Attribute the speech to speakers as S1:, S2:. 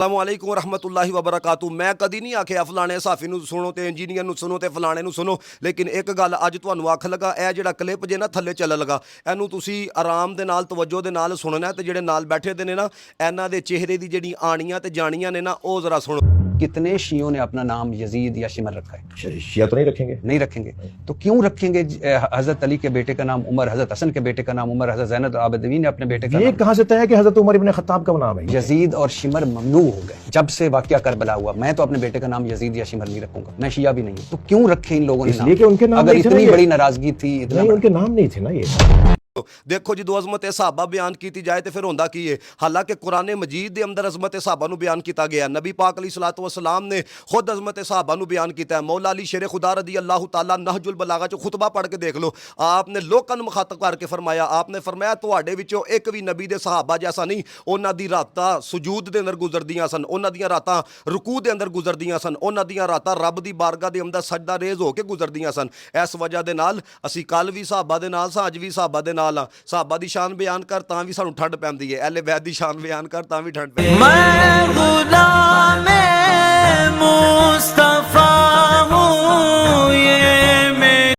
S1: السلام علیکم ورحمۃ اللہ وبرکاتہ۔ میں کدی نہیں آخیا فلانے صحافی نو سنو تے انجینئر نو سنو تے فلانے نو سنو، لیکن ایک گل اج تانوں آکھ لگا، اے جڑا کلپ جے نا تھلے چلن لگا، اینو تسی آرام دے نال توجہ دے نال سننا ہے تے جڑے نال بیٹھے دے نے نا انہاں دے چہرے دی جڑی آنیاں تے جانیاں نے نا او ذرا سنو۔
S2: کتنے شیعوں نے اپنا نام یزید یا شمر رکھا ہے؟
S3: شیعہ تو نہیں رکھیں گے،
S2: نہیں رکھیں گے تو کیوں رکھیں گے؟ حضرت علی کے بیٹے کا نام عمر، حضرت حسن کے بیٹے کا نام عمر، حضرت زینب العابدین نے اپنے بیٹے کا
S3: یہ
S2: نام
S3: کہاں سے طے ہے کہ حضرت عمر ابن خطاب کا نام ہے؟
S2: یزید اور شمر ممنوع ہو گئے جب سے واقعہ کربلا ہوا۔ میں تو اپنے بیٹے کا نام یزید یا شمر نہیں رکھوں گا، میں شیعہ بھی نہیں ہوں، تو کیوں رکھے ان لوگوں نے
S3: اس لیے کہ ان کے نام
S2: اگر
S3: نہیں تھے نا
S2: اتنی
S3: یہ۔
S2: بڑی ناراضگی تھی، اتنا
S3: نہیں، ان کے نام نہیں تھے نا یہ۔
S1: دیکھو جدو عظمت صحابہ بیان کیتی جائے تو پھر ہوندا کی ہے؟ حالانکہ قرآن مجید دے اندر عظمت صحابہ نو بیان کیتا گیا ہے، نبی پاک علیہ الصلوۃ والسلام نے خود عظمت صحابہ نو بیان کیتا ہے۔ مولا علی شیر خدا رضی اللہ تعالیٰ نہج البلاغہ چ خطبہ پڑھ کے دیکھ لو، آپ نے لوکاں نو مخاطب کر کے فرمایا، آپ نے فرمایا تواڈے وچوں ایک بھی نبی دے صحابہ جیسا نہیں، انہاں دی راتاں سجود دے اندر گزردیاں سن، انہاں دیاں راتاں رکوع دے اندر گزردیاں سن، انہاں دیاں راتاں رب دی بارگاہ دے اندر سجدہ ریز ہو کے گزردیاں سن۔ اس وجہ دے نال اسی کل بھی صحابہ دے نال ساں، اج بھی صحابہ دے نال ہاں۔ صحابہ دی شان بیان کر تاں بھی سانوں ٹھنڈ پیندی ہے، اہل بیت دی شان بیان کر تاں بھی ٹھنڈ پیندی ہے۔